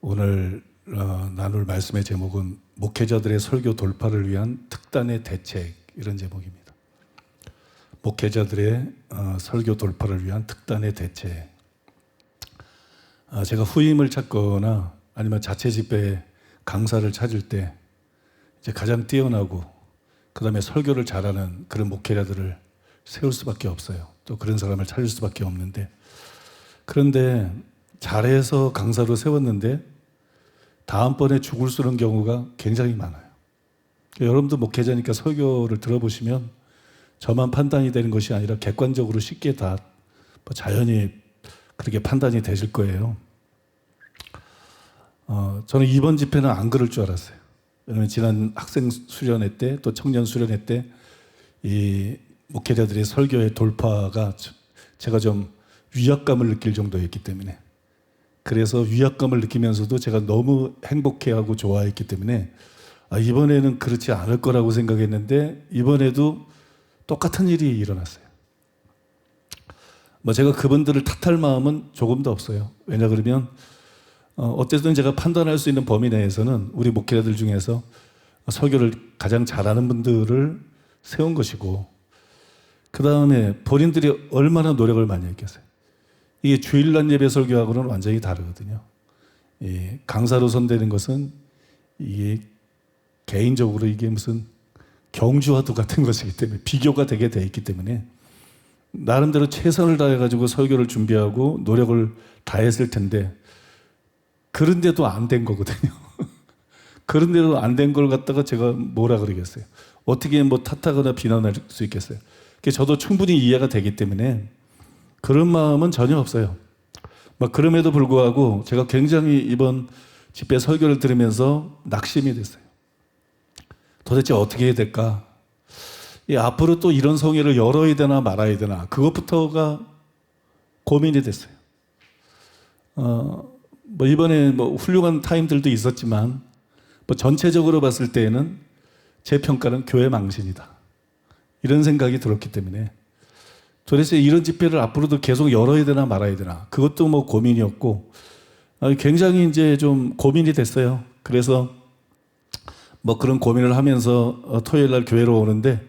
오늘 나눌 말씀의 제목은 목회자들의 설교 돌파를 위한 특단의 대책, 이런 제목입니다. 목회자들의 설교 돌파를 위한 특단의 대책. 제가 후임을 찾거나 아니면 자체 집회 강사를 찾을 때 이제 가장 뛰어나고 그 다음에 설교를 잘하는 그런 목회자들을 세울 수밖에 없어요. 또 그런 사람을 찾을 수밖에 없는데, 그런데 잘해서 강사로 세웠는데 다음번에 죽을 쓰는 경우가 굉장히 많아요. 여러분도 목회자니까 설교를 들어보시면 저만 판단이 되는 것이 아니라 객관적으로 쉽게 다 자연히 그렇게 판단이 되실 거예요. 저는 이번 집회는 안 그럴 줄 알았어요. 왜냐하면 지난 학생 수련회 때 또 청년 수련회 때 이 목회자들의 설교의 돌파가 제가 좀 위압감을 느낄 정도였기 때문에, 그래서 위압감을 느끼면서도 제가 너무 행복해하고 좋아했기 때문에 이번에는 그렇지 않을 거라고 생각했는데 이번에도 똑같은 일이 일어났어요. 제가 그분들을 탓할 마음은 조금도 없어요. 왜냐 그러면 어쨌든 제가 판단할 수 있는 범위 내에서는 우리 목회자들 중에서 설교를 가장 잘하는 분들을 세운 것이고, 그 다음에 본인들이 얼마나 노력을 많이 했겠어요. 이게 주일날 예배 설교하고는 완전히 다르거든요. 강사로 선되는 것은 이게 개인적으로 이게 무슨 경주와도 같은 것이기 때문에 비교가 되게 돼 있기 때문에 나름대로 최선을 다해가지고 설교를 준비하고 노력을 다했을 텐데, 그런데도 안 된 거거든요. 그런데도 안 된 걸 갖다가 제가 뭐라 그러겠어요. 어떻게 탓하거나 비난할 수 있겠어요. 저도 충분히 이해가 되기 때문에 그런 마음은 전혀 없어요. 그럼에도 불구하고 제가 굉장히 이번 집회 설교를 들으면서 낙심이 됐어요. 도대체 어떻게 해야 될까? 앞으로 또 이런 성회를 열어야 되나 말아야 되나, 그것부터가 고민이 됐어요. 이번에 훌륭한 타임들도 있었지만 전체적으로 봤을 때에는 제 평가는 교회 망신이다, 이런 생각이 들었기 때문에 도대체 이런 집회를 앞으로도 계속 열어야 되나 말아야 되나, 그것도 고민이었고 굉장히 이제 좀 고민이 됐어요. 그래서 그런 고민을 하면서 토요일 날 교회로 오는데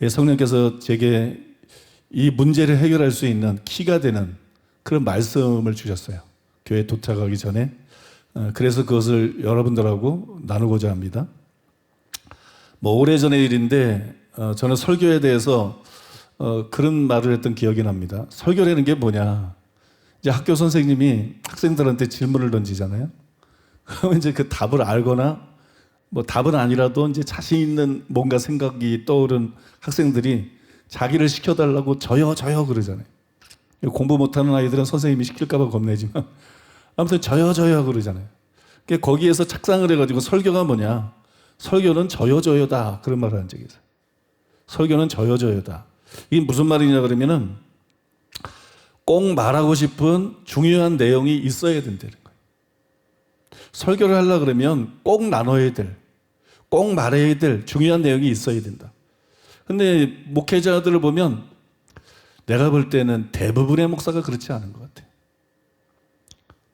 성령께서 제게 이 문제를 해결할 수 있는 키가 되는 그런 말씀을 주셨어요. 교회에 도착하기 전에. 그래서 그것을 여러분들하고 나누고자 합니다. 오래전의 일인데 저는 설교에 대해서 그런 말을 했던 기억이 납니다. 설교라는 게 뭐냐? 이제 학교 선생님이 학생들한테 질문을 던지잖아요. 그러면 이제 그 답을 알거나 답은 아니라도 이제 자신 있는 뭔가 생각이 떠오른 학생들이 자기를 시켜달라고 저요 그러잖아요. 공부 못하는 아이들은 선생님이 시킬까봐 겁내지만 아무튼 저요 그러잖아요. 거기에서 착상을 해가지고 설교가 뭐냐? 설교는 저요다, 그런 말을 한 적이 있어요. 설교는 저요다. 이게 무슨 말이냐 그러면은 꼭 말하고 싶은 중요한 내용이 있어야 된다는 거예요. 설교를 하려고 그러면 꼭 나눠야 될, 꼭 말해야 될 중요한 내용이 있어야 된다. 근데 목회자들을 보면 내가 볼 때는 대부분의 목사가 그렇지 않은 것 같아요.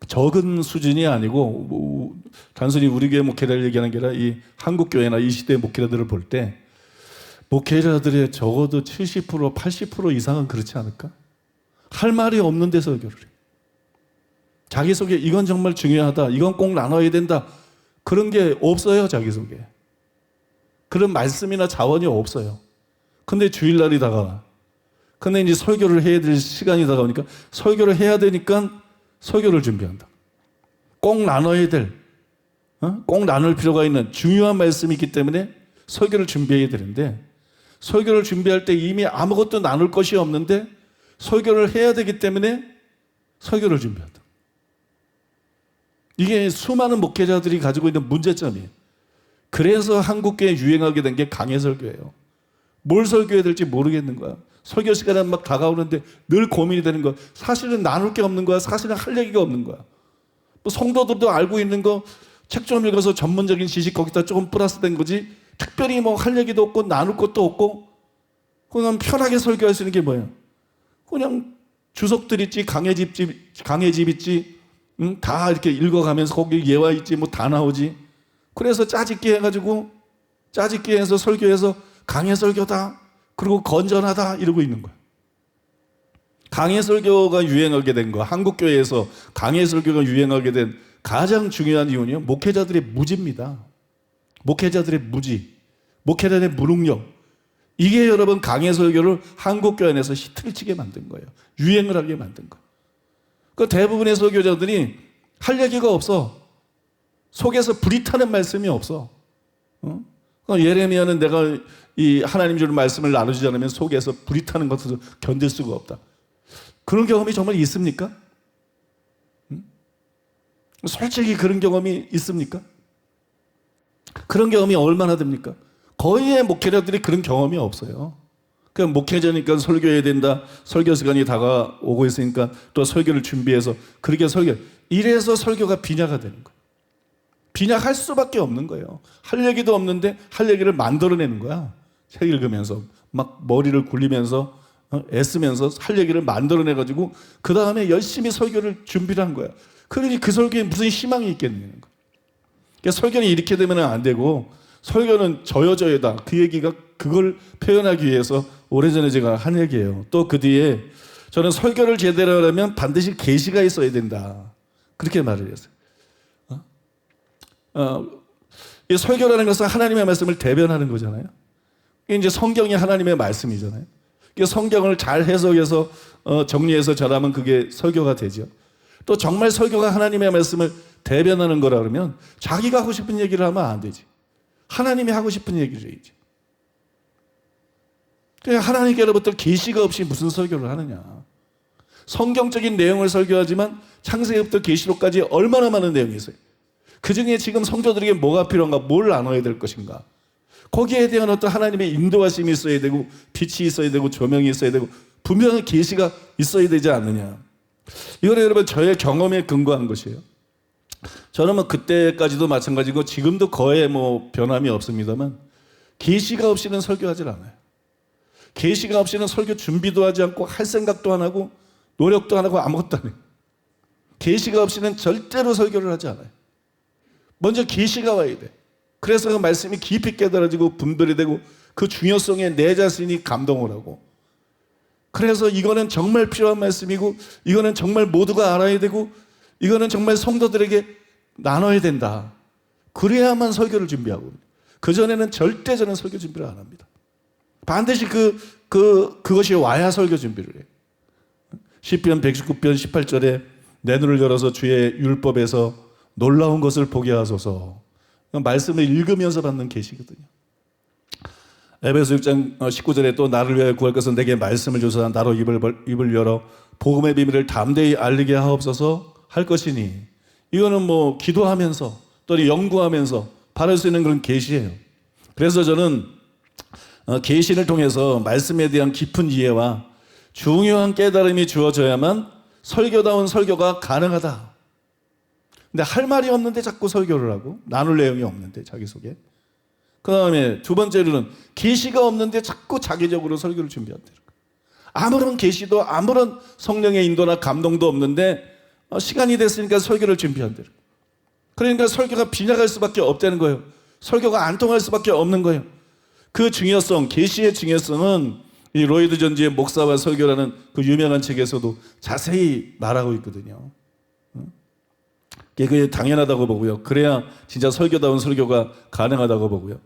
적은 수준이 아니고 단순히 우리 교회 목회자를 얘기하는 게 아니라 이 한국 교회나 이 시대의 목회자들을 볼 때 목회자들의 적어도 70%, 80% 이상은 그렇지 않을까? 할 말이 없는데 설교를 해. 자기소개, 이건 정말 중요하다, 이건 꼭 나눠야 된다, 그런 게 없어요. 자기소개 그런 말씀이나 자원이 없어요. 근데 주일날이 다가와. 근데 이제 설교를 해야 될 시간이 다가오니까 설교를 해야 되니까 설교를 준비한다. 꼭 나눠야 될, 꼭 나눌 필요가 있는 중요한 말씀이 있기 때문에 설교를 준비해야 되는데, 설교를 준비할 때 이미 아무것도 나눌 것이 없는데 설교를 해야 되기 때문에 설교를 준비한다. 이게 수많은 목회자들이 가지고 있는 문제점이에요. 그래서 한국교회에 유행하게 된 게 강해설교예요. 뭘 설교해야 될지 모르겠는 거야. 설교 시간에 막 다가오는데 늘 고민이 되는 거야. 사실은 나눌 게 없는 거야. 사실은 할 얘기가 없는 거야. 성도들도 알고 있는 거 책 좀 읽어서 전문적인 지식 거기다 조금 플러스된 거지, 특별히 할 얘기도 없고 나눌 것도 없고 그냥 편하게 설교할 수 있는 게 뭐예요? 그냥 주석들 있지, 강의 집 있지, 응? 다 이렇게 읽어가면서 거기 예화 있지 뭐 다 나오지. 그래서 짜집기 해가지고 짜집기 해서 설교해서 강해 설교다. 그리고 건전하다 이러고 있는 거야. 강해 설교가 유행하게 된 거, 한국 교회에서 강해 설교가 유행하게 된 가장 중요한 이유는요, 목회자들의 무지입니다. 목회자들의 무지, 목회자들의 무능력. 이게 여러분 강해 설교를 한국 교회 안에서 히트를 치게 만든 거예요. 유행을 하게 만든 거예요. 그 대부분의 설교자들이 할 얘기가 없어. 속에서 불이 타는 말씀이 없어. 예레미야는 내가 이 하나님 주는 말씀을 나누지 않으면 속에서 불이 타는 것을 견딜 수가 없다. 그런 경험이 정말 있습니까? 솔직히 그런 경험이 있습니까? 그런 경험이 얼마나 됩니까? 거의의 목회자들이 그런 경험이 없어요. 그냥 목회자니까 설교해야 된다. 설교 시간이 다가오고 있으니까 또 설교를 준비해서 그렇게 설교. 이래서 설교가 빈약화 되는 거예요. 빈약할 수밖에 없는 거예요. 할 얘기도 없는데 할 얘기를 만들어내는 거야. 책 읽으면서 막 머리를 굴리면서 애쓰면서 할 얘기를 만들어내가지고 그 다음에 열심히 설교를 준비를 한 거야. 그러니 그 설교에 무슨 희망이 있겠냐는 거야. 그러니까 설교는 이렇게 되면 안 되고 설교는 저여저여다. 그 얘기가 그걸 표현하기 위해서 오래전에 제가 한 얘기예요. 또 그 뒤에 저는 설교를 제대로 하려면 반드시 계시가 있어야 된다. 그렇게 말을 했어요. 이 설교라는 것은 하나님의 말씀을 대변하는 거잖아요. 이게 이제 성경이 하나님의 말씀이잖아요. 성경을 잘 해석해서 정리해서 전하면 그게 설교가 되죠. 또 정말 설교가 하나님의 말씀을 대변하는 거라 그러면 자기가 하고 싶은 얘기를 하면 안 되지. 하나님이 하고 싶은 얘기를 해야지. 그냥 하나님께로부터 계시가 없이 무슨 설교를 하느냐. 성경적인 내용을 설교하지만 창세기부터 계시록까지 얼마나 많은 내용이 있어요. 그중에 지금 성도들에게 뭐가 필요한가, 뭘 나눠야 될 것인가. 거기에 대한 어떤 하나님의 인도하심이 있어야 되고 빛이 있어야 되고 조명이 있어야 되고 분명한 계시가 있어야 되지 않느냐. 이거는 여러분 저의 경험에 근거한 것이에요. 저는 뭐 그때까지도 마찬가지고 지금도 거의 뭐 변함이 없습니다만 계시가 없이는 설교하지 않아요. 계시가 없이는 설교 준비도 하지 않고 할 생각도 안 하고 노력도 안 하고 아무것도 안 해요. 계시가 없이는 절대로 설교를 하지 않아요. 먼저 계시가 와야 돼. 그래서 그 말씀이 깊이 깨달아지고 분별이 되고 그 중요성에 내 자신이 감동을 하고, 그래서 이거는 정말 필요한 말씀이고 이거는 정말 모두가 알아야 되고 이거는 정말 성도들에게 나눠야 된다. 그래야만 설교를 준비하고, 그전에는 절대 저는 설교 준비를 안 합니다. 반드시 그것이 와야 설교 준비를 해요. 시편 119편 18절에 내 눈을 열어서 주의 율법에서 놀라운 것을 보게 하소서. 말씀을 읽으면서 받는 계시거든요. 에베소 6장 19절에 또 나를 위하여 구할 것은 내게 말씀을 주소서 나로 입을 열어 복음의 비밀을 담대히 알리게 하옵소서 할 것이니, 이거는 뭐 기도하면서 또는 연구하면서 받을 수 있는 그런 계시예요. 그래서 저는 계시를 통해서 말씀에 대한 깊은 이해와 중요한 깨달음이 주어져야만 설교다운 설교가 가능하다. 근데 할 말이 없는데 자꾸 설교를 하고 나눌 내용이 없는데 자기 속에. 그 다음에 두 번째로는 계시가 없는데 자꾸 자기적으로 설교를 준비한다. 아무런 계시도 아무런 성령의 인도나 감동도 없는데 시간이 됐으니까 설교를 준비한다. 그러니까 설교가 빈약할 수밖에 없다는 거예요. 설교가 안 통할 수밖에 없는 거예요. 그 중요성, 계시의 중요성은 이 로이드 존지의 목사와 설교라는 그 유명한 책에서도 자세히 말하고 있거든요. 그게 당연하다고 보고요. 그래야 진짜 설교다운 설교가 가능하다고 보고요.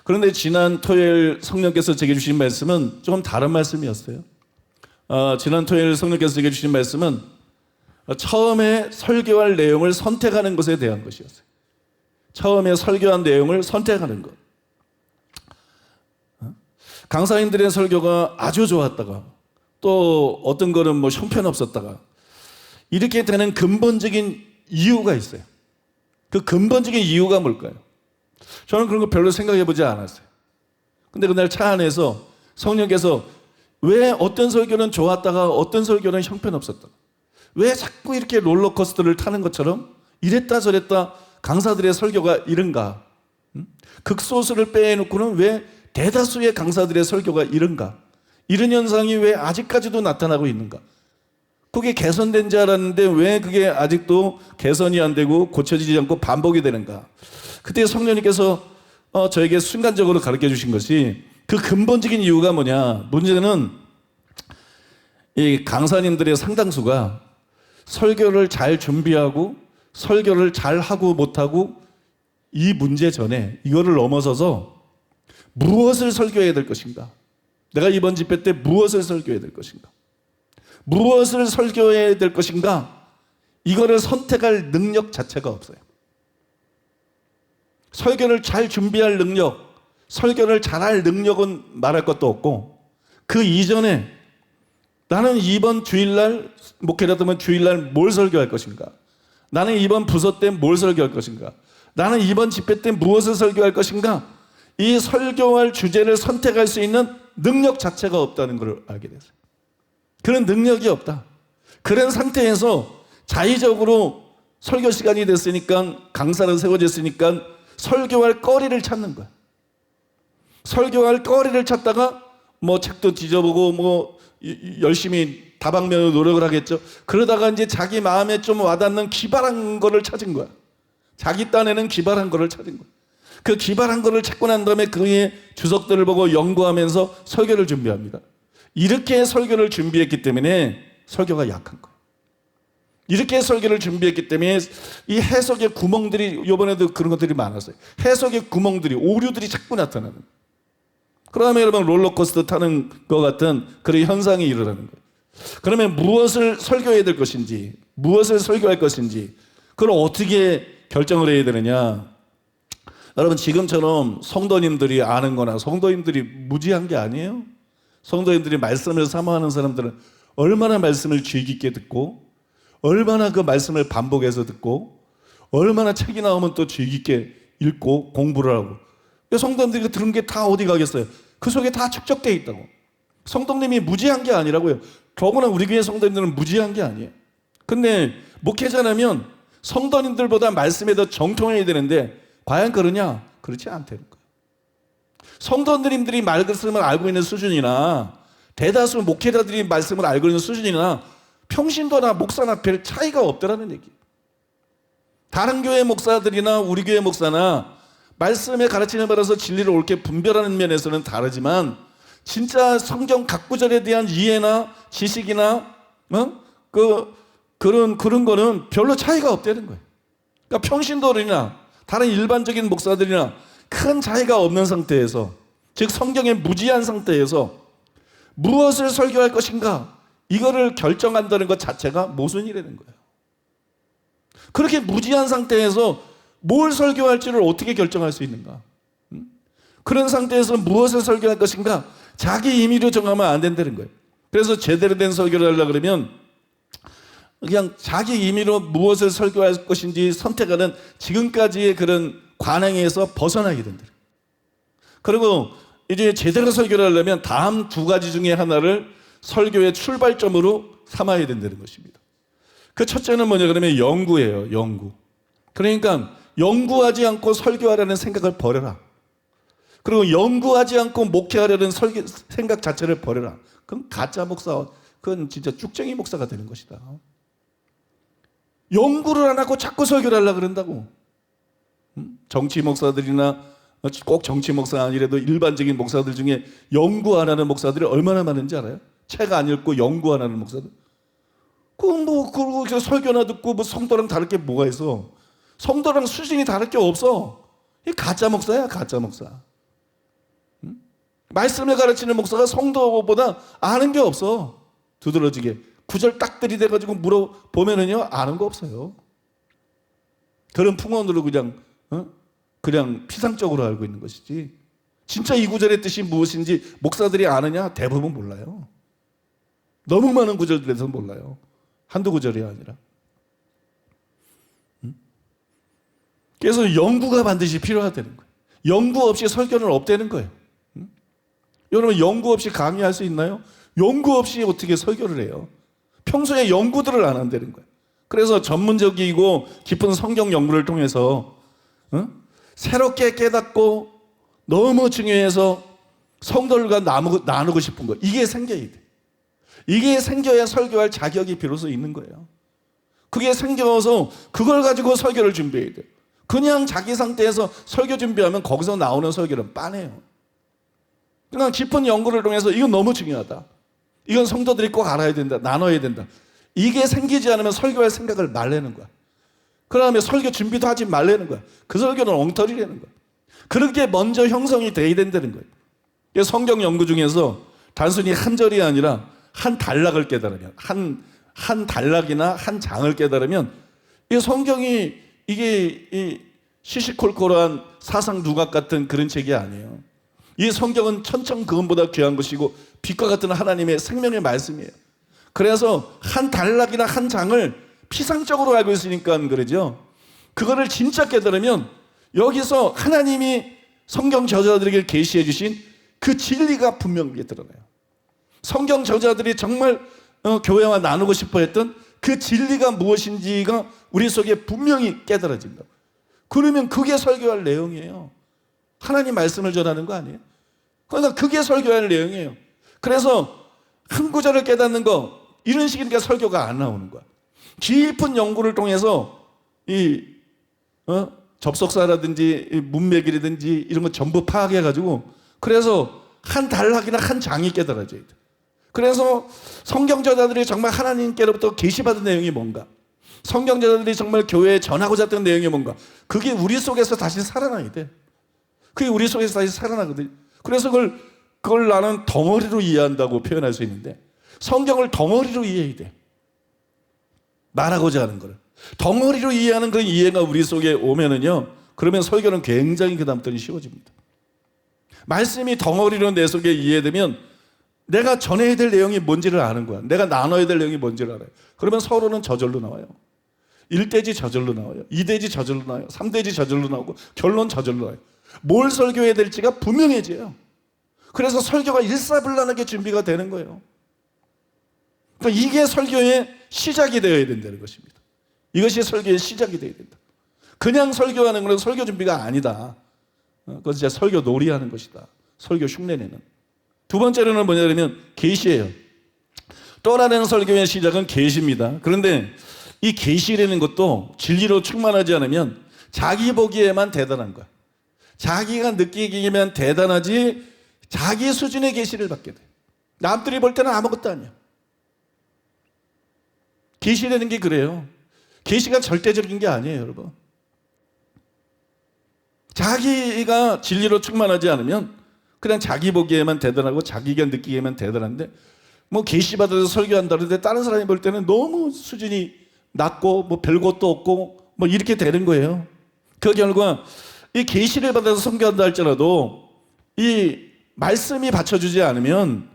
그런데 지난 토요일 성령께서 제게 주신 말씀은 조금 다른 말씀이었어요. 지난 토요일 성령께서 제게 주신 말씀은 처음에 설교할 내용을 선택하는 것에 대한 것이었어요. 처음에 설교한 내용을 선택하는 것. 강사님들의 설교가 아주 좋았다가 또 어떤 거는 뭐 형편없었다가 이렇게 되는 근본적인 이유가 있어요. 그 근본적인 이유가 뭘까요? 저는 그런 거 별로 생각해 보지 않았어요. 근데 그날 차 안에서 성령께서 왜 어떤 설교는 좋았다가 어떤 설교는 형편없었다가, 왜 자꾸 이렇게 롤러코스터를 타는 것처럼 이랬다 저랬다 강사들의 설교가 이런가, 극소수를 빼놓고는 왜 대다수의 강사들의 설교가 이런가, 이런 현상이 왜 아직까지도 나타나고 있는가, 그게 개선된 줄 알았는데 왜 그게 아직도 개선이 안 되고 고쳐지지 않고 반복이 되는가? 그때 성령님께서 저에게 순간적으로 가르쳐 주신 것이 그 근본적인 이유가 뭐냐? 문제는 이 강사님들의 상당수가 설교를 잘 준비하고 설교를 잘 하고 못하고 이 문제 전에 이거를 넘어서서 무엇을 설교해야 될 것인가? 내가 이번 집회 때 무엇을 설교해야 될 것인가? 무엇을 설교해야 될 것인가? 이거를 선택할 능력 자체가 없어요. 설교를 잘 준비할 능력, 설교를 잘할 능력은 말할 것도 없고 그 이전에 나는 이번 주일날 목회자들은 주일날 뭘 설교할 것인가? 나는 이번 부서 때 뭘 설교할 것인가? 나는 이번 집회 때 무엇을 설교할 것인가? 이 설교할 주제를 선택할 수 있는 능력 자체가 없다는 걸 알게 됐어요. 그런 능력이 없다. 그런 상태에서 자의적으로 설교 시간이 됐으니까 강사를 세워졌으니까 설교할 거리를 찾는 거야. 설교할 거리를 찾다가 뭐 책도 뒤져보고 뭐 열심히 다방면으로 노력을 하겠죠. 그러다가 이제 자기 마음에 좀 와닿는 기발한 거를 찾은 거야. 자기 딴에는 기발한 거를 찾은 거야. 그 기발한 거를 찾고 난 다음에 그의 주석들을 보고 연구하면서 설교를 준비합니다. 이렇게 설교를 준비했기 때문에 설교가 약한 거예요. 이렇게 설교를 준비했기 때문에 이 해석의 구멍들이 이번에도 그런 것들이 많았어요. 해석의 구멍들이 오류들이 자꾸 나타나는 거예요. 그러면 여러분 롤러코스터 타는 것 같은 그런 현상이 일어나는 거예요. 그러면 무엇을 설교해야 될 것인지 무엇을 설교할 것인지 그걸 어떻게 결정을 해야 되느냐. 여러분 지금처럼 성도님들이 아는 거나 성도님들이 무지한 게 아니에요. 성도님들이 말씀을 사모하는 사람들은 얼마나 말씀을 주의 깊게 듣고 얼마나 그 말씀을 반복해서 듣고 얼마나 책이 나오면 또 주의 깊게 읽고 공부를 하고 성도님들이 들은 게 다 어디 가겠어요? 그 속에 다 축적되어 있다고. 성도님이 무지한 게 아니라고요. 더구나 우리 교회 성도님들은 무지한 게 아니에요. 근데 목회자라면 성도님들보다 말씀에 더 정통해야 되는데 과연 그러냐? 그렇지 않다는 거예요. 성도님들이 말씀을 알고 있는 수준이나 대다수 목회자들이 말씀을 알고 있는 수준이나 평신도나 목사나 별 차이가 없더라는 얘기예요. 다른 교회 목사들이나 우리 교회 목사나 말씀의 가르침에 따라서 진리를 옳게 분별하는 면에서는 다르지만 진짜 성경 각 구절에 대한 이해나 지식이나 그런 거는 별로 차이가 없다는 거예요. 그러니까 평신도들이나 다른 일반적인 목사들이나 큰 차이가 없는 상태에서 즉 성경에 무지한 상태에서 무엇을 설교할 것인가 이거를 결정한다는 것 자체가 모순이라는 거예요. 그렇게 무지한 상태에서 뭘 설교할지를 어떻게 결정할 수 있는가? 그런 상태에서 무엇을 설교할 것인가? 자기 임의로 정하면 안 된다는 거예요. 그래서 제대로 된 설교를 하려고 그러면 그냥 자기 임의로 무엇을 설교할 것인지 선택하는 지금까지의 그런 관행에서 벗어나게 된다. 그리고 이제 제대로 설교를 하려면 다음 두 가지 중에 하나를 설교의 출발점으로 삼아야 된다는 것입니다. 그 첫째는 뭐냐 그러면 연구예요. 연구. 그러니까 연구하지 않고 설교하려는 생각을 버려라. 그리고 연구하지 않고 목회하려는 생각 자체를 버려라. 그건 가짜 목사, 그건 진짜 쭉쟁이 목사가 되는 것이다. 연구를 안 하고 자꾸 설교를 하려고 그런다고. 정치 목사들이나 꼭 정치 목사가 아니라도 일반적인 목사들 중에 연구 안 하는 목사들이 얼마나 많은지 알아요? 책 안 읽고 연구 안 하는 목사들. 그리고 설교나 듣고 뭐 성도랑 다를 게 뭐가 있어? 성도랑 수준이 다를 게 없어. 이 가짜 목사야, 가짜 목사. 말씀을 가르치는 목사가 성도보다 아는 게 없어. 두드러지게. 구절 딱 들이대가지고 물어보면은요, 아는 거 없어요. 그런 풍언으로 그냥 피상적으로 알고 있는 것이지. 진짜 이 구절의 뜻이 무엇인지 목사들이 아느냐? 대부분 몰라요. 너무 많은 구절들에서 몰라요. 한두 구절이 아니라. 그래서 연구가 반드시 필요하다는 거예요. 연구 없이 설교는 없다는 거예요. 여러분 연구 없이 강의할 수 있나요? 연구 없이 어떻게 설교를 해요? 평소에 연구들을 안 한다는 거예요. 그래서 전문적이고 깊은 성경 연구를 통해서 새롭게 깨닫고 너무 중요해서 성도들과 나누고 싶은 거 이게 생겨야 돼. 이게 생겨야 설교할 자격이 비로소 있는 거예요. 그게 생겨서 그걸 가지고 설교를 준비해야 돼요. 그냥 자기 상태에서 설교 준비하면 거기서 나오는 설교는 빤해요. 그러니까 깊은 연구를 통해서 이건 너무 중요하다. 이건 성도들이 꼭 알아야 된다. 나눠야 된다. 이게 생기지 않으면 설교할 생각을 말라는 거야. 그 다음에 설교 준비도 하지 말라는 거야. 그 설교는 엉터리라는 거야. 그렇게 먼저 형성이 돼야 된다는 거예요. 성경 연구 중에서 단순히 한 절이 아니라 한 단락을 깨달으면, 한 단락이나 한 장을 깨달으면 이 성경이 이게 이 시시콜콜한 사상 누각 같은 그런 책이 아니에요. 이 성경은 천천그음보다 귀한 것이고 빛과 같은 하나님의 생명의 말씀이에요. 그래서 한 단락이나 한 장을 피상적으로 알고 있으니까 그러죠. 그거를 진짜 깨달으면 여기서 하나님이 성경 저자들에게 계시해 주신 그 진리가 분명하게 드러나요. 성경 저자들이 정말 교회와 나누고 싶어 했던 그 진리가 무엇인지가 우리 속에 분명히 깨달아진다. 그러면 그게 설교할 내용이에요. 하나님 말씀을 전하는 거 아니에요? 그러니까 그게 설교할 내용이에요. 그래서 한 구절을 깨닫는 거 이런 식이니까 설교가 안 나오는 거야. 깊은 연구를 통해서 접속사라든지 문맥이라든지 이런 거 전부 파악해가지고 그래서 한 단락이나 한 장이 깨달아져야 돼. 그래서 성경 저자들이 정말 하나님께로부터 계시받은 내용이 뭔가, 성경 저자들이 정말 교회에 전하고자 했던 내용이 뭔가, 그게 우리 속에서 다시 살아나야 돼. 그게 우리 속에서 다시 살아나거든. 그래서 그걸 나는 덩어리로 이해한다고 표현할 수 있는데, 성경을 덩어리로 이해해야 돼. 말하고자 하는 거를 덩어리로 이해하는 그런 이해가 우리 속에 오면은요, 그러면 설교는 굉장히 그 다음부터는 쉬워집니다. 말씀이 덩어리로 내 속에 이해되면 내가 전해야 될 내용이 뭔지를 아는 거야. 내가 나눠야 될 내용이 뭔지를 알아요. 그러면 서로는 저절로 나와요. 1대지 저절로 나와요. 2대지 저절로 나와요. 3대지 저절로 나오고 결론 저절로 나와요. 뭘 설교해야 될지가 분명해져요. 그래서 설교가 일사불란하게 준비가 되는 거예요. 그러니까 이게 설교의 시작이 되어야 된다는 것입니다. 이것이 설교의 시작이 되어야 된다. 그냥 설교하는 것은 설교 준비가 아니다. 그건 진짜 설교 놀이하는 것이다. 설교 흉내내는. 두 번째로는 뭐냐면 계시예요. 또 다른 설교의 시작은 계시입니다. 그런데 이 계시라는 것도 진리로 충만하지 않으면 자기 보기에만 대단한 거야. 자기가 느끼기에만 대단하지 자기 수준의 계시를 받게 돼. 남들이 볼 때는 아무것도 아니야. 계시라는 게 그래요. 계시가 절대적인 게 아니에요, 여러분. 자기가 진리로 충만하지 않으면 그냥 자기 보기에만 대단하고 자기가 느끼기에만 대단한데, 뭐 계시받아서 설교한다는데 다른 사람이 볼 때는 너무 수준이 낮고 뭐 별것도 없고 뭐 이렇게 되는 거예요. 그 결과 이 계시를 받아서 설교한다 할지라도 이 말씀이 받쳐주지 않으면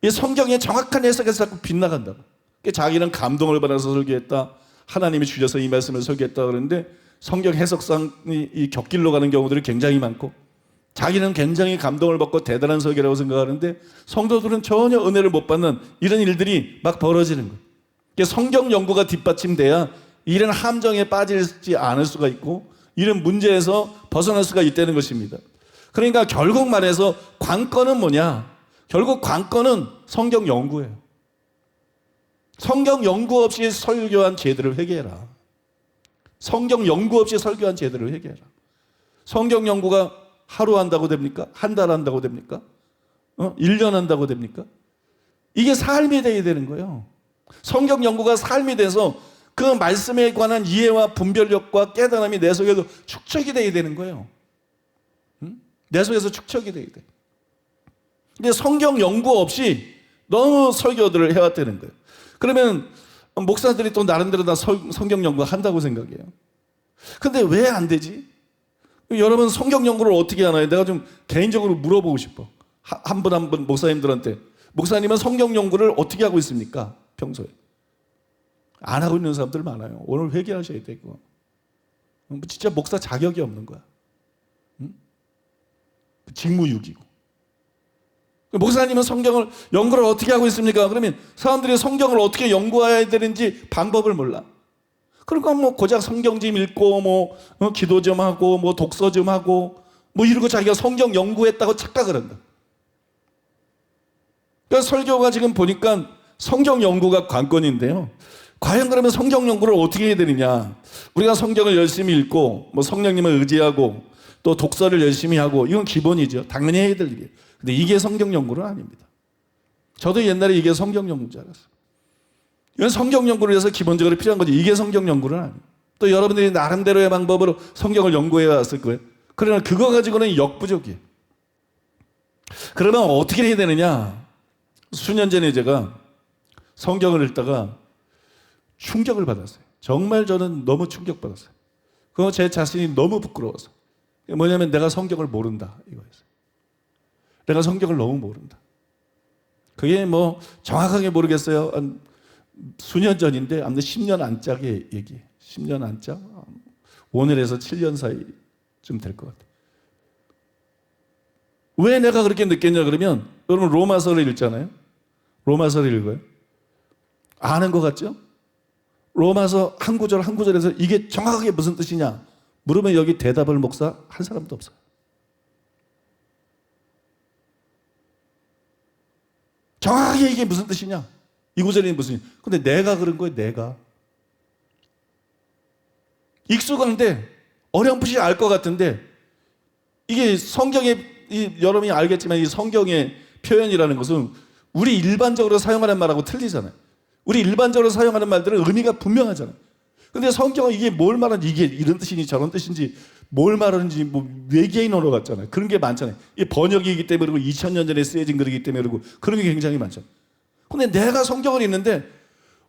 이 성경의 정확한 해석에서 자꾸 빗나간다고. 자기는 감동을 받아서 설교했다, 하나님이 주셔서 이 말씀을 설교했다 그러는데 성경 해석상 이 곁길로 가는 경우들이 굉장히 많고, 자기는 굉장히 감동을 받고 대단한 설교라고 생각하는데 성도들은 전혀 은혜를 못 받는 이런 일들이 막 벌어지는 거예요. 성경 연구가 뒷받침돼야 이런 함정에 빠지지 않을 수가 있고 이런 문제에서 벗어날 수가 있다는 것입니다. 그러니까 결국 말해서 관건은 뭐냐? 결국 관건은 성경 연구예요. 성경 연구 없이 설교한 죄들을 회개해라. 성경 연구 없이 설교한 죄들을 회개해라. 성경 연구가 하루 한다고 됩니까? 한 달 한다고 됩니까? 1년 한다고 됩니까? 이게 삶이 돼야 되는 거예요. 성경 연구가 삶이 돼서 그 말씀에 관한 이해와 분별력과 깨달음이 내 속에도 축적이 돼야 되는 거예요. 내 속에서 축적이 돼야 돼. 근데 성경 연구 없이 너무 설교들을 해왔다는 거예요. 그러면 목사들이 또 나름대로 다 성경 연구 한다고 생각해요. 근데 왜 안 되지? 여러분 성경 연구를 어떻게 하나요? 내가 좀 개인적으로 물어보고 싶어. 한 분 한 분 목사님들한테, 목사님은 성경 연구를 어떻게 하고 있습니까? 평소에. 안 하고 있는 사람들 많아요. 오늘 회개하셔야 되고. 진짜 목사 자격이 없는 거야. 응? 직무유기고. 목사님은 성경을 연구를 어떻게 하고 있습니까? 그러면 사람들이 성경을 어떻게 연구해야 되는지 방법을 몰라. 그러니까 뭐 고작 성경 좀 읽고 뭐 기도 좀 하고 뭐 독서 좀 하고 뭐 이러고 자기가 성경 연구했다고 착각을 한다. 그러니까 설교가 지금 보니까 성경 연구가 관건인데요. 과연 그러면 성경 연구를 어떻게 해야 되느냐? 우리가 성경을 열심히 읽고 뭐 성령님을 의지하고 또 독서를 열심히 하고 이건 기본이죠. 당연히 해야 될 일이에요. 근데 이게 성경 연구는 아닙니다. 저도 옛날에 이게 성경 연구인 줄 알았어요. 이건 성경 연구를 위해서 기본적으로 필요한 거지. 이게 성경 연구는 아니에요. 또 여러분들이 나름대로의 방법으로 성경을 연구해 왔을 거예요. 그러나 그거 가지고는 역부족이에요. 그러면 어떻게 해야 되느냐? 수년 전에 제가 성경을 읽다가 충격을 받았어요. 정말 저는 너무 충격받았어요. 그거 제 자신이 너무 부끄러워서. 뭐냐면 내가 성경을 모른다 이거였어요. 내가 성경을 너무 모른다. 그게 뭐 정확하게 모르겠어요. 한 수년 전인데 아무튼 10년 안짝의 얘기. 10년 안짝? 오늘에서 7년 사이쯤 될 것 같아요. 왜 내가 그렇게 느꼈냐 그러면 여러분 로마서를 읽잖아요. 로마서를 읽어요. 아는 것 같죠? 로마서 한 구절 한 구절에서 이게 정확하게 무슨 뜻이냐 물으면 여기 대답을 목사 한 사람도 없어요. 정확하게 이게 무슨 뜻이냐? 이 구절이 무슨 뜻이냐? 근데 내가 그런 거예요. 내가. 익숙한데 어렴풋이 알 것 같은데 이게 성경의 여러분이 알겠지만 이 성경의 표현이라는 것은 우리 일반적으로 사용하는 말하고 틀리잖아요. 우리 일반적으로 사용하는 말들은 의미가 분명하잖아요. 근데 성경은 이게 뭘 말하는지 이게 이런 뜻인지 저런 뜻인지 뭘 말하는지 뭐 외계인 언어 같잖아요. 그런 게 많잖아요. 이게 번역이기 때문에 그리고 2000년 전에 쓰여진 글이기 때문에 그리고 그런 게 굉장히 많잖아요. 근데 내가 성경을 읽는데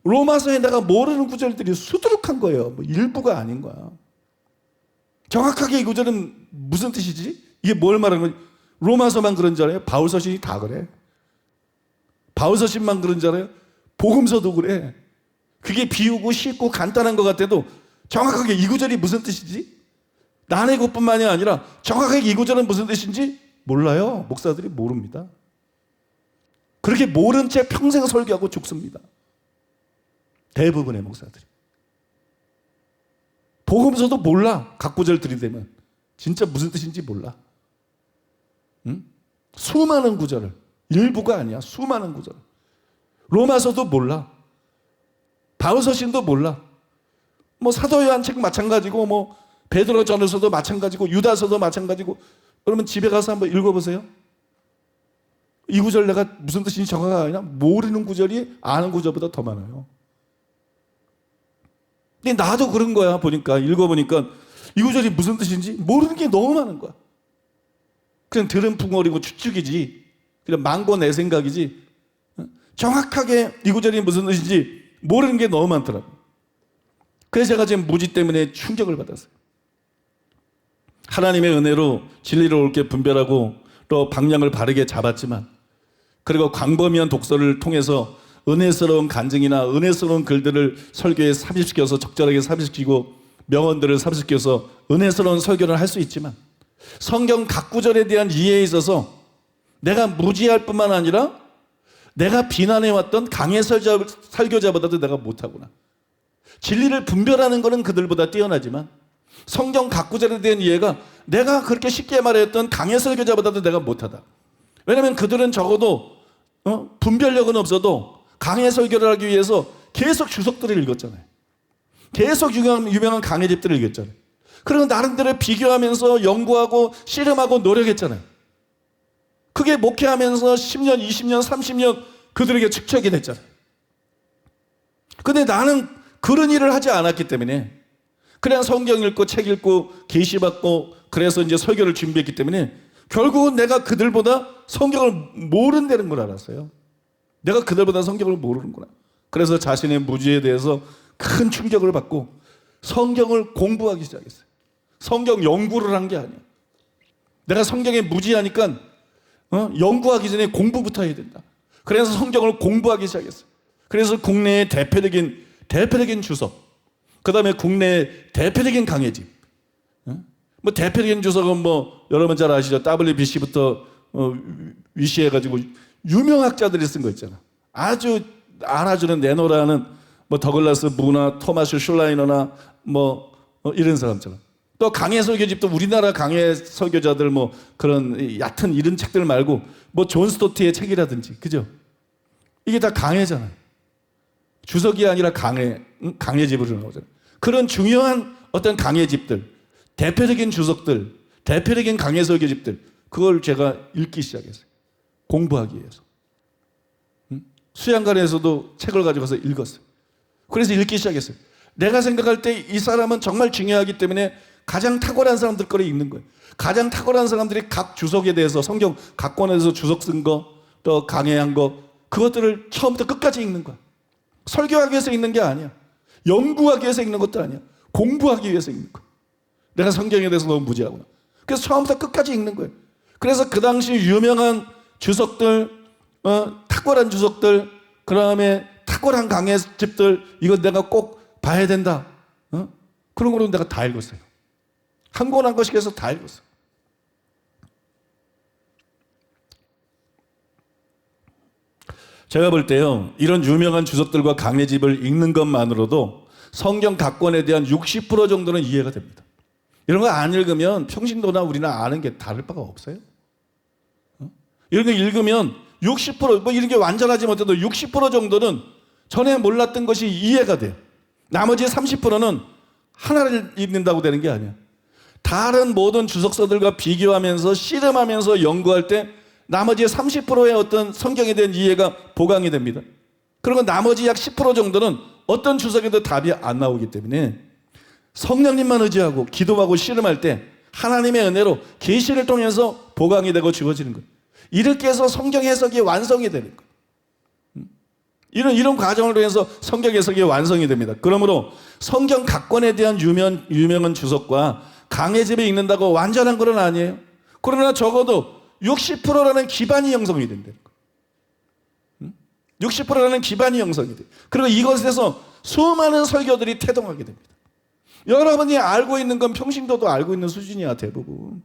로마서에 내가 모르는 구절들이 수두룩한 거예요. 뭐 일부가 아닌 거야. 정확하게 이 구절은 무슨 뜻이지? 이게 뭘 말하는 거지? 로마서만 그런 줄 알아요? 바울서신이 다 그래. 바울서신만 그런 줄 알아요? 복음서도 그래. 그게 비우고 쉽고 간단한 것 같아도 정확하게 이 구절이 무슨 뜻이지? 나의 것뿐만이 아니라 정확하게 이 구절은 무슨 뜻인지 몰라요. 목사들이 모릅니다. 그렇게 모른 채 평생 설교하고 죽습니다. 대부분의 목사들이. 복음서도 몰라. 각 구절 들이대면. 진짜 무슨 뜻인지 몰라. 응? 수많은 구절을. 일부가 아니야. 수많은 구절을. 로마서도 몰라. 바울서신도 몰라. 뭐 사도 요한 책 마찬가지고 뭐 베드로 전서도 마찬가지고 유다서도 마찬가지고. 그러면 집에 가서 한번 읽어보세요. 이 구절 내가 무슨 뜻인지 정확하게 아니라 모르는 구절이 아는 구절보다 더 많아요. 근데 나도 그런 거야. 보니까 읽어보니까 이 구절이 무슨 뜻인지 모르는 게 너무 많은 거야. 그냥 들은 풍월이고 추측이지. 그냥 망고 내 생각이지. 정확하게 이 구절이 무슨 뜻인지 모르는 게 너무 많더라고요. 그래서 제가 지금 무지 때문에 충격을 받았어요. 하나님의 은혜로 진리를 옳게 분별하고 또 방향을 바르게 잡았지만 그리고 광범위한 독서를 통해서 은혜스러운 간증이나 은혜스러운 글들을 설교에 삽입시켜서 적절하게 삽입시키고 명언들을 삽입시켜서 은혜스러운 설교를 할 수 있지만 성경 각 구절에 대한 이해에 있어서 내가 무지할 뿐만 아니라 내가 비난해왔던 강해 설교자보다도 내가 못하구나. 진리를 분별하는 것은 그들보다 뛰어나지만 성경 각 구절에 대한 이해가 내가 그렇게 쉽게 말했던 강해 설교자보다도 내가 못하다. 왜냐하면 그들은 적어도 분별력은 없어도 강해 설교를 하기 위해서 계속 주석들을 읽었잖아요. 계속 유명한 강해집들을 읽었잖아요. 그리고 나름대로 비교하면서 연구하고 씨름하고 노력했잖아요. 그게 목회하면서 10년, 20년, 30년 그들에게 축적이 됐잖아요. 근데 나는 그런 일을 하지 않았기 때문에 그냥 성경 읽고 책 읽고 계시받고 그래서 이제 설교를 준비했기 때문에 결국은 내가 그들보다 성경을 모른다는 걸 알았어요. 내가 그들보다 성경을 모르는구나. 그래서 자신의 무지에 대해서 큰 충격을 받고 성경을 공부하기 시작했어요. 성경 연구를 한 게 아니야. 내가 성경에 무지하니까 연구하기 전에 공부부터 해야 된다. 그래서 성경을 공부하기 시작했어요. 그래서 국내의 대표적인 주석, 그 다음에 국내의 대표적인 강해집, 뭐 대표적인 주석은 뭐 여러분 잘 아시죠? WBC부터 위시해가지고 유명 학자들이 쓴 거 있잖아. 아주 알아주는 내노라는 뭐 더글라스 무나 토마스 슐라이너나 뭐 이런 사람처럼. 또 강해 설교집도 우리나라 강해 설교자들 뭐 그런 얕은 이런 책들 말고 뭐 존 스토트의 책이라든지, 그죠? 이게 다 강해잖아요. 주석이 아니라 강해집으로 나오잖아요. 그런 중요한 어떤 강해집들, 대표적인 주석들, 대표적인 강해설교집들, 그걸 제가 읽기 시작했어요. 공부하기 위해서. 수양관에서도 책을 가져가서 읽었어요. 그래서 읽기 시작했어요. 내가 생각할 때 이 사람은 정말 중요하기 때문에 가장 탁월한 사람들 거를 읽는 거예요. 가장 탁월한 사람들이 각 주석에 대해서, 성경 각권에서 주석 쓴 거, 또 강해한 거, 그것들을 처음부터 끝까지 읽는 거야. 설교하기 위해서 읽는 게 아니야. 연구하기 위해서 읽는 것도 아니야. 공부하기 위해서 읽는 거야. 내가 성경에 대해서 너무 무지하구나. 그래서 처음부터 끝까지 읽는 거예요. 그래서 그 당시 유명한 주석들, 탁월한 주석들, 그 다음에 탁월한 강해집들, 이건 내가 꼭 봐야 된다. 그런 거로 내가 다 읽었어요. 한 권 한 권씩 해서 다 읽었어요. 제가 볼 때요, 이런 유명한 주석들과 강해집을 읽는 것만으로도 성경 각권에 대한 60% 정도는 이해가 됩니다. 이런 거 안 읽으면 평신도나 우리는 아는 게 다를 바가 없어요. 이런 거 읽으면 60%, 뭐 이런 게 완전하지 못해도 60% 정도는 전에 몰랐던 것이 이해가 돼요. 나머지 30%는 하나를 읽는다고 되는 게 아니야. 다른 모든 주석서들과 비교하면서 씨름하면서 연구할 때 나머지 30%의 어떤 성경에 대한 이해가 보강이 됩니다. 그리고 나머지 약 10% 정도는 어떤 주석에도 답이 안 나오기 때문에 성령님만 의지하고 기도하고 씨름할 때 하나님의 은혜로 계시를 통해서 보강이 되고 주어지는 거예요. 이렇게 해서 성경 해석이 완성이 되는 거예요. 이런 과정을 통해서 성경 해석이 완성이 됩니다. 그러므로 성경 각권에 대한 유명한 주석과 강해집을 읽는다고 완전한 건 아니에요. 그러나 적어도 60%라는 기반이 형성이 된다는 거예요. 60%라는 기반이 형성이 돼요. 그리고 이것에서 수많은 설교들이 태동하게 됩니다. 여러분이 알고 있는 건 평신도도 알고 있는 수준이야, 대부분.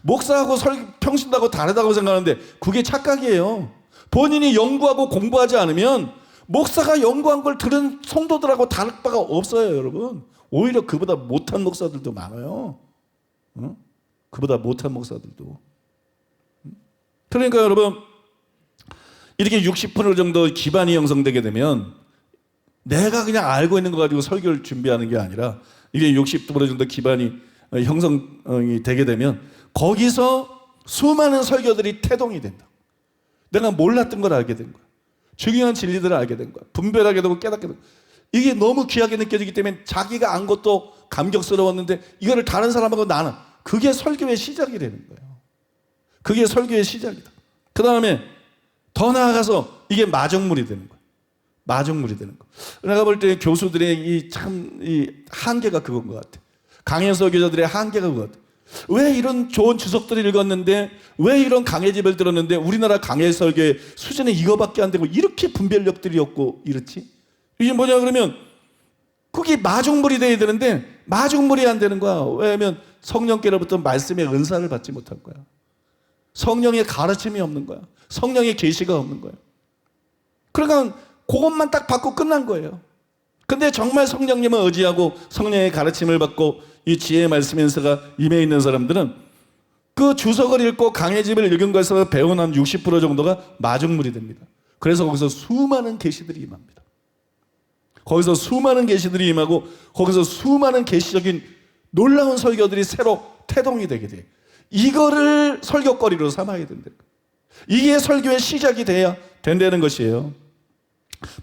목사하고 평신도하고 다르다고 생각하는데 그게 착각이에요. 본인이 연구하고 공부하지 않으면 목사가 연구한 걸 들은 성도들하고 다를 바가 없어요, 여러분. 오히려 그보다 못한 목사들도 많아요. 그보다 못한 목사들도. 그러니까 여러분, 이렇게 60% 정도 기반이 형성되게 되면 내가 그냥 알고 있는 거 가지고 설교를 준비하는 게 아니라 이게 60% 정도 기반이 형성이 되게 되면 거기서 수많은 설교들이 태동이 된다. 내가 몰랐던 걸 알게 된 거야. 중요한 진리들을 알게 된 거야. 분별하게 되고 깨닫게 되고. 이게 너무 귀하게 느껴지기 때문에 자기가 안 것도 감격스러웠는데 이거를 다른 사람하고 나는, 그게 설교의 시작이 되는 거예요. 그게 설교의 시작이다. 그 다음에 더 나아가서 이게 마중물이 되는 거예요. 마중물이 되는 거. 내가 볼 때 교수들의 이 한계가 그건 것 같아. 강해설교자들의 한계가 그것 같아. 왜 이런 좋은 주석들을 읽었는데, 왜 이런 강해집을 들었는데 우리나라 강해설교의 수준이 이거밖에 안 되고 이렇게 분별력들이 없고 이렇지? 이게 뭐냐 그러면 그게 마중물이 돼야 되는데 마중물이 안 되는 거야. 왜냐하면 성령께로부터 말씀의 은사를 받지 못한 거야. 성령의 가르침이 없는 거야. 성령의 계시가 없는 거야. 그러니까 그것만 딱 받고 끝난 거예요. 근데 정말 성령님을 의지하고 성령의 가르침을 받고 이 지혜의 말씀의 은사가 임해 있는 사람들은 그 주석을 읽고 강해집을 읽은 것에서 배운 한 60% 정도가 마중물이 됩니다. 그래서 거기서 수많은 계시들이 임합니다. 거기서 수많은 계시들이 임하고 거기서 수많은 계시적인 놀라운 설교들이 새로 태동이 되게 돼요. 이거를 설교거리로 삼아야 된다. 이게 설교의 시작이 돼야 된다는 것이에요.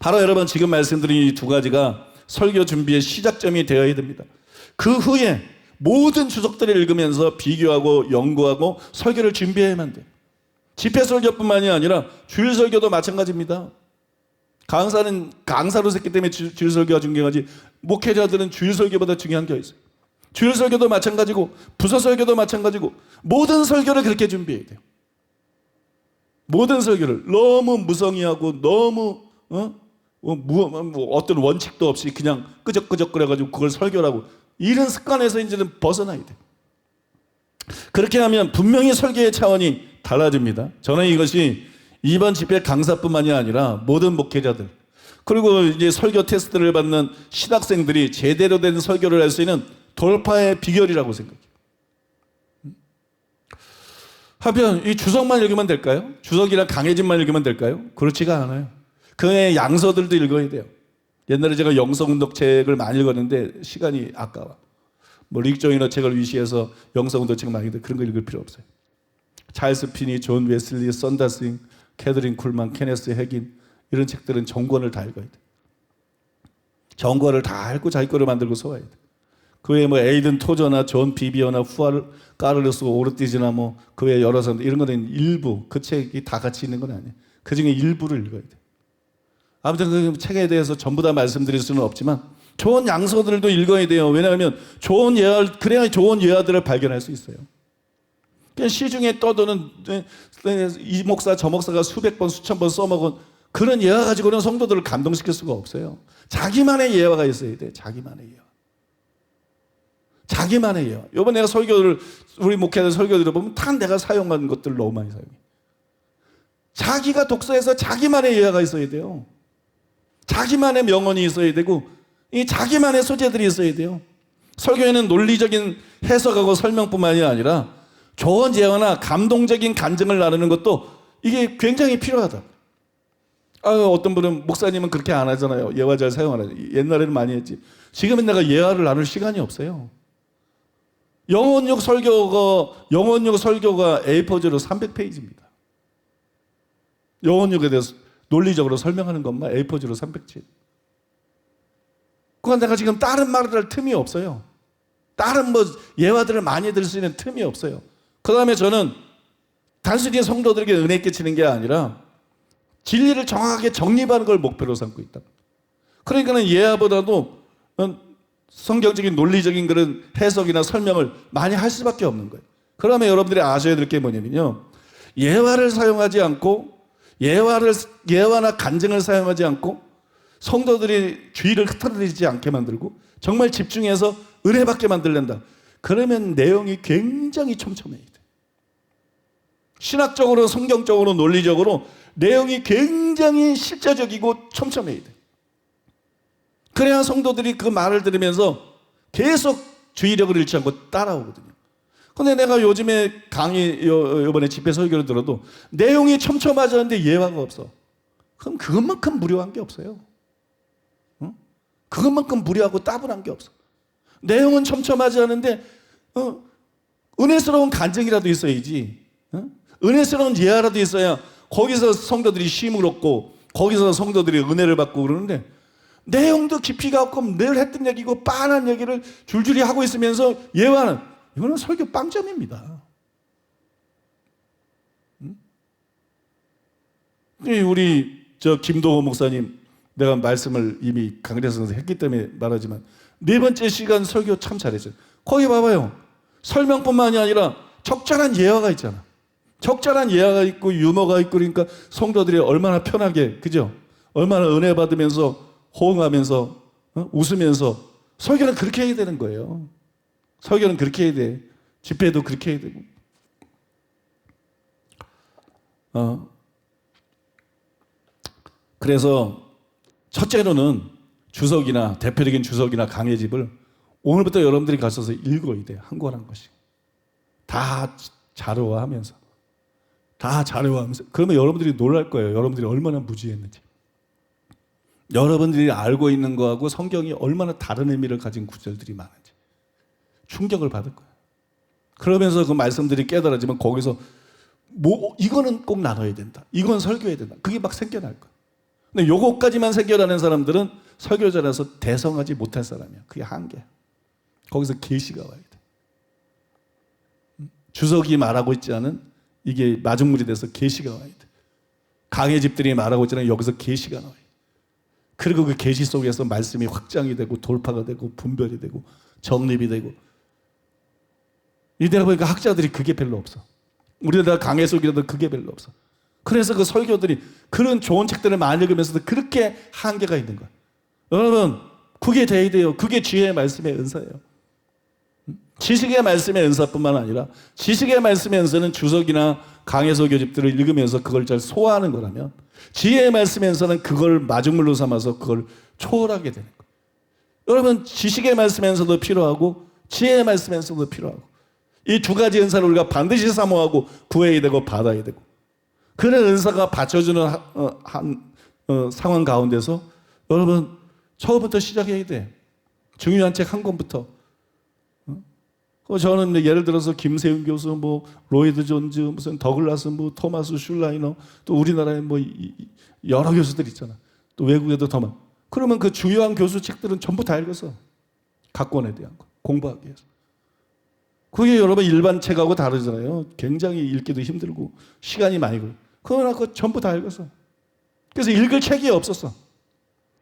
바로 여러분 지금 말씀드린 이 두 가지가 설교 준비의 시작점이 되어야 됩니다. 그 후에 모든 주석들을 읽으면서 비교하고 연구하고 설교를 준비해야만 돼요. 집회설교뿐만이 아니라 주일설교도 마찬가지입니다. 강사는 강사로 했기 때문에 주일설교가 중요하지, 목회자들은 주일설교보다 중요한 게 있어요. 주일설교도 마찬가지고 부서설교도 마찬가지고 모든 설교를 그렇게 준비해야 돼요. 모든 설교를 너무 무성의하고 너무 어떤 원칙도 없이 그냥 끄적끄적거려가지고 그걸 설교라고, 이런 습관에서 이제는 벗어나야 돼요. 그렇게 하면 분명히 설교의 차원이 달라집니다. 저는 이것이 이번 집회 강사뿐만이 아니라 모든 목회자들, 그리고 이제 설교 테스트를 받는 신학생들이 제대로 된 설교를 할 수 있는 돌파의 비결이라고 생각해요. 하면 이 주석만 읽으면 될까요? 주석이랑 강해집만 읽으면 될까요? 그렇지가 않아요. 그 외에 양서들도 읽어야 돼요. 옛날에 제가 영성운동 책을 많이 읽었는데 시간이 아까워. 뭐 릭조이너 책을 위시해서 영성운동 책 많이 읽는데 그런 거 읽을 필요 없어요. 찰스 피니, 존 웨슬리, 썬다스윙, 캐더린 쿨만, 케네스 핵인 이런 책들은 정권을 다 읽어야 돼. 정권을 다 읽고 자기 거를 만들고 소화해야 돼. 그 외에 뭐 에이든 토저나 존 비비어나 후아르 까르로스 오르티즈나 뭐 그 외에 여러 사람들 이런 거는 일부 그 책이 다 같이 있는 건 아니에요. 그 중에 일부를 읽어야 돼. 아무튼 그 책에 대해서 전부 다 말씀드릴 수는 없지만 좋은 양서들도 읽어야 돼요. 왜냐하면 좋은 예화, 그래야 좋은 예화들을 발견할 수 있어요. 그냥 시중에 떠도는 이 목사 저 목사가 수백 번 수천 번 써먹은 그런 예화 가지고는 성도들을 감동시킬 수가 없어요. 자기만의 예화가 있어야 돼. 자기만의 예화. 자기만의 예화. 이번에 내가 설교를 우리 목회자들 설교 들어보면 다 내가 사용한 것들을 너무 많이 사용해. 자기가 독서해서 자기만의 예화가 있어야 돼요. 자기만의 명언이 있어야 되고 이 자기만의 소재들이 있어야 돼요. 설교에는 논리적인 해석하고 설명뿐만이 아니라 좋은 예화나 감동적인 간증을 나누는 것도 이게 굉장히 필요하다. 어떤 분은 목사님은 그렇게 안 하잖아요. 예화 잘 사용 안 하죠. 옛날에는 많이 했지. 지금은 내가 예화를 나눌 시간이 없어요. 영혼육 설교가 A4지로 300페이지입니다. 영혼육에 대해서 논리적으로 설명하는 것만 A4지로 300지. 그건 내가 지금 다른 말을 할 틈이 없어요. 다른 뭐 예화들을 많이 들 수 있는 틈이 없어요. 그 다음에 저는 단순히 성도들에게 은혜 끼치는 게 아니라 진리를 정확하게 정립하는 걸 목표로 삼고 있다. 그러니까는 예화보다도 성경적인 논리적인 그런 해석이나 설명을 많이 할 수밖에 없는 거예요. 그러면 여러분들이 아셔야 될 게 뭐냐면요. 예화를 사용하지 않고 예화나 간증을 사용하지 않고 성도들이 주의를 흐트러지지 않게 만들고 정말 집중해서 은혜 받게 만들란다. 그러면 내용이 굉장히 촘촘해야 돼. 신학적으로, 성경적으로, 논리적으로 내용이 굉장히 실제적이고 촘촘해야 돼. 그래야 성도들이 그 말을 들으면서 계속 주의력을 잃지 않고 따라오거든요. 근데 내가 요즘에 이번에 집회 설교를 들어도 내용이 촘촘하지 않은데 예화가 없어. 그럼 그것만큼 무료한 게 없어요. 응? 그것만큼 무료하고 따분한 게 없어. 내용은 촘촘하지 않은데 은혜스러운 간증이라도 있어야지. 응? 은혜스러운 예화라도 있어야 거기서 성도들이 쉼을 얻고 거기서 성도들이 은혜를 받고 그러는데 내용도 깊이가 없고 늘 했던 얘기고 빤한 얘기를 줄줄이 하고 있으면서 예화는 이거는 설교 빵점입니다. 우리 김도호 목사님 내가 말씀을 이미 강대성에서 했기 때문에 말하지만 네 번째 시간 설교 참 잘했어요. 거기 봐봐요. 설명뿐만이 아니라 적절한 예화가 있잖아. 적절한 예화가 있고 유머가 있고 그러니까 성도들이 얼마나 편하게 그죠? 얼마나 은혜 받으면서 호응하면서 웃으면서 설교는 그렇게 해야 되는 거예요. 설교는 그렇게 해야 돼. 집회도 그렇게 해야 되고. 그래서 첫째로는 주석이나 대표적인 주석이나 강해집을 오늘부터 여러분들이 가셔서 읽어야 돼요. 한 권 한 권씩. 다 자료화하면서. 다 자료화하면서. 그러면 여러분들이 놀랄 거예요. 여러분들이 얼마나 무지했는지. 여러분들이 알고 있는 거하고 성경이 얼마나 다른 의미를 가진 구절들이 많은지 충격을 받을 거예요. 그러면서 그 말씀들이 깨달아지면 거기서 이거는 꼭 나눠야 된다. 이건 설교해야 된다. 그게 막 생겨날 거예요. 근데 요거까지만 생겨나는 사람들은 설교자라서 대성하지 못할 사람이야. 그게 한계야. 거기서 계시가 와야 돼. 주석이 말하고 있지 않은 이게 마중물이 돼서 계시가 와야 돼. 강해집들이 말하고 있지 않은 여기서 계시가 나와야 돼. 그리고 그 계시 속에서 말씀이 확장이 되고 돌파가 되고 분별이 되고 정립이 되고 이대로 보니까 학자들이 그게 별로 없어. 우리나라 강해 속이라도 그게 별로 없어. 그래서 그 설교들이 그런 좋은 책들을 많이 읽으면서도 그렇게 한계가 있는 거야. 여러분 그게 돼야 돼요. 그게 지혜의 말씀의 은사예요. 지식의 말씀의 은사뿐만 아니라 지식의 말씀의 은사는 주석이나 강해서 교집들을 읽으면서 그걸 잘 소화하는 거라면 지혜의 말씀의 은사는 그걸 마중물로 삼아서 그걸 초월하게 되는 거예요. 여러분 지식의 말씀의 은사도 필요하고 지혜의 말씀의 은사도 필요하고 이 두 가지 은사를 우리가 반드시 사모하고 구해야 되고 받아야 되고 그런 은사가 받쳐주는 상황 가운데서 여러분 처음부터 시작해야 돼. 중요한 책 한 권부터. 저는 예를 들어서 김세윤 교수, 뭐 로이드 존즈, 무슨 더글라스, 뭐 토마스 슐라이너, 또 우리나라에 뭐 여러 교수들 있잖아. 또 외국에도 더 많아. 그러면 그 중요한 교수 책들은 전부 다 읽어서 각권에 대한 거 공부하기 위해서. 그게 여러분 일반 책하고 다르잖아요. 굉장히 읽기도 힘들고 시간이 많이 걸려. 그러나 그거 전부 다 읽어서. 그래서 읽을 책이 없었어.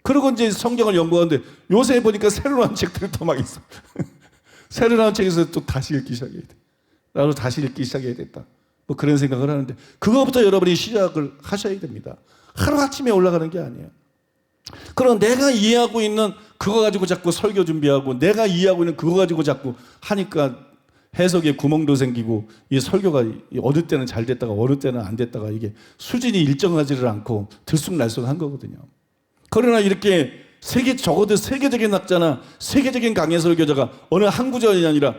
그리고 이제 성경을 연구하는데 요새 보니까 새로 나온 책들이 더 막 있어. 새로 나온 책에서 또 다시 읽기 시작해야 돼. 나도 다시 읽기 시작해야 됐다. 뭐 그런 생각을 하는데 그거부터 여러분이 시작을 하셔야 됩니다. 하루아침에 올라가는 게 아니에요. 그럼 내가 이해하고 있는 그거 가지고 자꾸 설교 준비하고 내가 이해하고 있는 그거 가지고 자꾸 하니까 해석에 구멍도 생기고 이 설교가 어느 때는 잘 됐다가 어느 때는 안 됐다가 이게 수준이 일정하지를 않고 들쑥날쑥한 거거든요. 그러나 이렇게 적어도 세계적인 학자나 세계적인 강해 설교자가 어느 한 구절이 아니라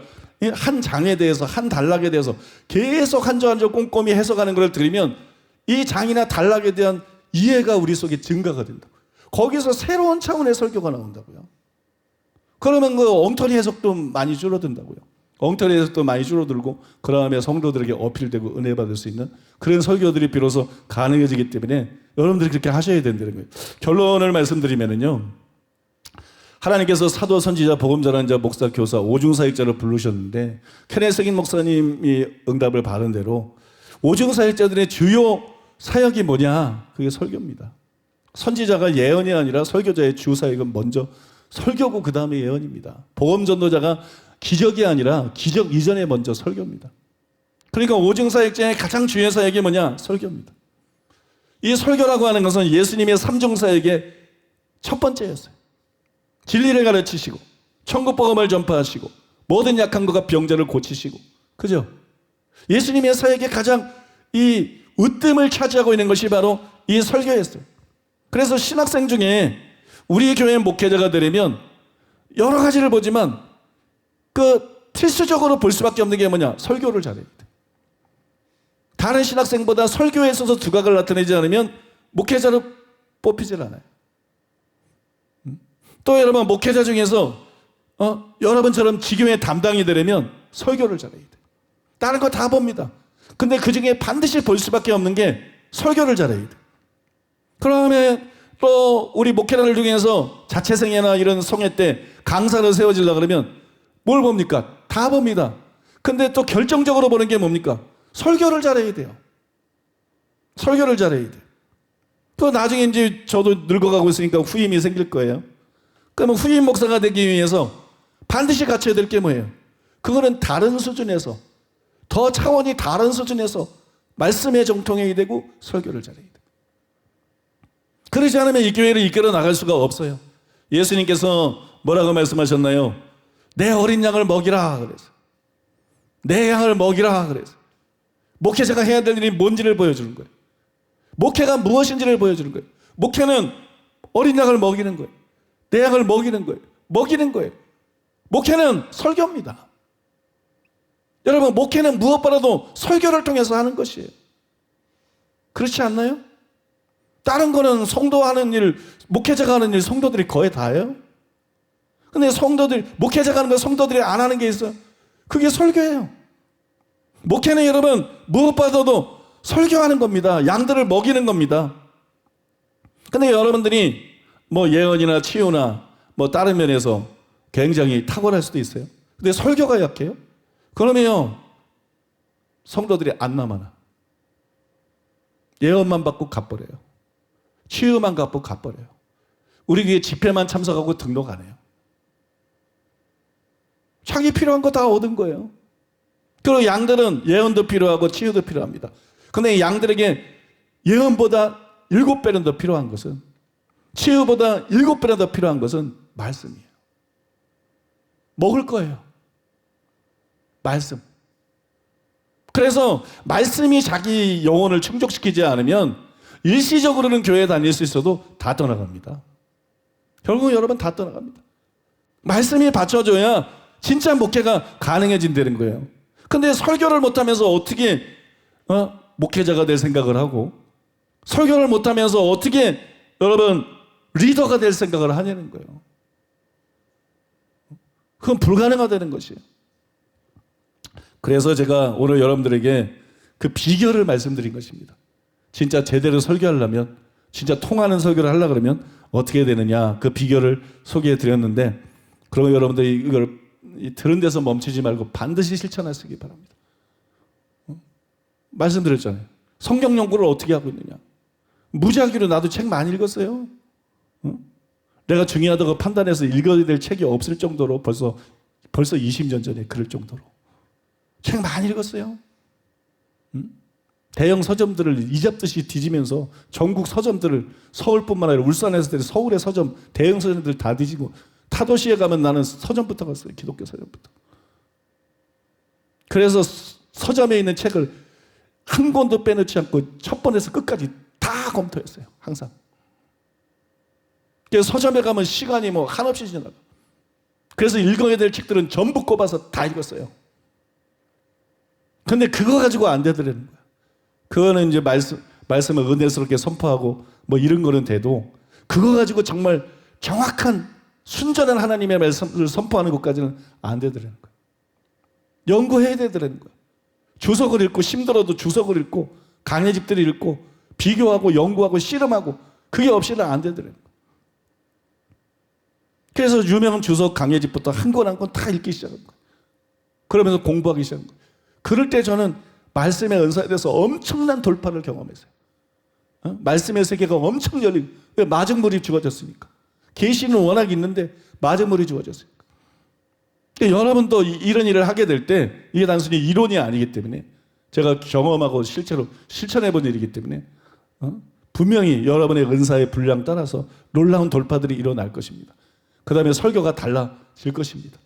한 장에 대해서 한 단락에 대해서 계속 한 절 한 절 꼼꼼히 해석하는 걸 들으면 이 장이나 단락에 대한 이해가 우리 속에 증가가 된다고. 거기서 새로운 차원의 설교가 나온다고요. 그러면 그 엉터리 해석도 많이 줄어든다고요. 엉터리 해석도 많이 줄어들고 그 다음에 성도들에게 어필되고 은혜 받을 수 있는 그런 설교들이 비로소 가능해지기 때문에 여러분들이 그렇게 하셔야 된다는 거예요. 결론을 말씀드리면은요, 하나님께서 사도, 선지자, 복음전환자, 목사, 교사, 오중사역자를 부르셨는데 케네스긴 목사님이 응답을 받은 대로 오중사역자들의 주요 사역이 뭐냐? 그게 설교입니다. 선지자가 예언이 아니라 설교자의 주 사역은 먼저 설교고 그 다음에 예언입니다. 복음전도자가 기적이 아니라 기적 이전에 먼저 설교입니다. 그러니까 오중사역자의 가장 주요 사역이 뭐냐? 설교입니다. 이 설교라고 하는 것은 예수님의 삼중사역의 첫 번째였어요. 진리를 가르치시고 천국 복음을 전파하시고 모든 약한 것과 병자를 고치시고, 그죠? 예수님의 사역의 가장 이 으뜸을 차지하고 있는 것이 바로 이 설교였어요. 그래서 신학생 중에 우리 교회 목회자가 되려면 여러 가지를 보지만 그 필수적으로 볼 수밖에 없는 게 뭐냐? 설교를 잘해야 돼. 다른 신학생보다 설교에 있어서 두각을 나타내지 않으면 목회자로 뽑히질 않아요. 또 여러분 목회자 중에서 여러분처럼 지교회 담당이 되려면 설교를 잘해야 돼. 다른 거 다 봅니다. 근데 그 중에 반드시 볼 수밖에 없는 게 설교를 잘해야 돼. 그러면 또 우리 목회자들 중에서 자체생애나 이런 성회 때 강사를 세워지려고 그러면 뭘 봅니까? 다 봅니다. 근데 또 결정적으로 보는 게 뭡니까? 설교를 잘해야 돼요. 설교를 잘해야 돼요. 또 나중에 이제 저도 늙어가고 있으니까 후임이 생길 거예요. 그러면 후임 목사가 되기 위해서 반드시 갖춰야 될 게 뭐예요? 그거는 다른 수준에서, 더 차원이 다른 수준에서 말씀에 정통해야 되고 설교를 잘해야 돼요. 그러지 않으면 이 교회를 이끌어 나갈 수가 없어요. 예수님께서 뭐라고 말씀하셨나요? 내 어린 양을 먹이라 그래서. 내 양을 먹이라 그래서. 목회자가 해야 될 일이 뭔지를 보여주는 거예요. 목회가 무엇인지를 보여주는 거예요. 목회는 어린 양을 먹이는 거예요. 내 양을 먹이는 거예요. 먹이는 거예요. 목회는 설교입니다. 여러분, 목회는 무엇보다도 설교를 통해서 하는 것이에요. 그렇지 않나요? 다른 거는 성도 하는 일, 목회자가 하는 일, 성도들이 거의 다 해요. 근데 목회자가 하는 거 성도들이 안 하는 게 있어요. 그게 설교예요. 목회는 여러분, 무엇보다도 설교하는 겁니다. 양들을 먹이는 겁니다. 근데 여러분들이 뭐 예언이나 치유나 뭐 다른 면에서 굉장히 탁월할 수도 있어요. 근데 설교가 약해요? 그러면요, 성도들이 안 남아나. 예언만 받고 갚버려요. 치유만 받고 갚버려요. 우리 교회 집회만 참석하고 등록 안 해요. 자기 필요한 거 다 얻은 거예요. 그리고 양들은 예언도 필요하고 치유도 필요합니다. 근데 양들에게 예언보다 7배는 더 필요한 것은, 치유보다 7배나 더 필요한 것은 말씀이에요. 먹을 거예요. 말씀. 그래서 말씀이 자기 영혼을 충족시키지 않으면 일시적으로는 교회에 다닐 수 있어도 다 떠나갑니다. 결국 여러분 다 떠나갑니다. 말씀이 받쳐줘야 진짜 목회가 가능해진다는 거예요. 근데 설교를 못하면서 어떻게 목회자가 될 생각을 하고, 설교를 못하면서 어떻게 여러분 리더가 될 생각을 하냐는 거예요. 그건 불가능하다는 것이에요. 그래서 제가 오늘 여러분들에게 그 비결을 말씀드린 것입니다. 진짜 제대로 설교하려면, 진짜 통하는 설교를 하려고 그러면 어떻게 되느냐, 그 비결을 소개해 드렸는데, 그러면 여러분들이 이걸 들은 데서 멈추지 말고 반드시 실천하시기 바랍니다. 말씀드렸잖아요. 성경 연구를 어떻게 하고 있느냐. 무작위로 나도 책 많이 읽었어요. 내가 중요하다고 판단해서 읽어야 될 책이 없을 정도로 벌써 20년 전에 그럴 정도로 책 많이 읽었어요. 대형 서점들을 이잡듯이 뒤지면서 전국 서점들을, 서울뿐만 아니라 울산에서 서울의 서점, 대형 서점들 다 뒤지고, 타도시에 가면 나는 서점부터 갔어요. 기독교 서점부터. 그래서 서점에 있는 책을 한 권도 빼놓지 않고 첫 번에서 끝까지 다 검토했어요. 항상. 그래서 서점에 가면 시간이 뭐 한없이 지나가. 그래서 읽어야 될 책들은 전부 꼽아서 다 읽었어요. 근데 그거 가지고 안 되더라는 거야. 그거는 이제 말씀을 은혜스럽게 선포하고 뭐 이런 거는 돼도, 그거 가지고 정말 정확한 순전한 하나님의 말씀을 선포하는 것까지는 안 되더라는 거야. 연구해야 되더라는 거야. 주석을 읽고, 힘들어도 주석을 읽고, 강해집들을 읽고, 비교하고, 연구하고, 씨름하고, 그게 없이는 안 되더라는 거야. 그래서 유명한 주석 강해집부터 한 권 한 권 다 읽기 시작한 거야. 그러면서 공부하기 시작한 거야. 그럴 때 저는 말씀의 은사에 대해서 엄청난 돌파를 경험했어요. 말씀의 세계가 엄청 열리고, 왜? 마중물이 주어졌으니까. 계시는 워낙 있는데 마중물이 주어졌으니까. 그러니까 여러분도 이런 일을 하게 될 때 이게 단순히 이론이 아니기 때문에, 제가 경험하고 실제로 실천해본 일이기 때문에 분명히 여러분의 은사의 분량 따라서 놀라운 돌파들이 일어날 것입니다. 그 다음에 설교가 달라질 것입니다.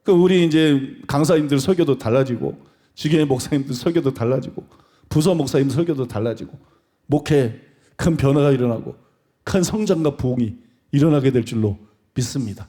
우리 이제 강사님들 설교도 달라지고, 지교회 목사님들 설교도 달라지고, 부서 목사님 설교도 달라지고, 목회에 큰 변화가 일어나고 큰 성장과 부흥이 일어나게 될 줄로 믿습니다.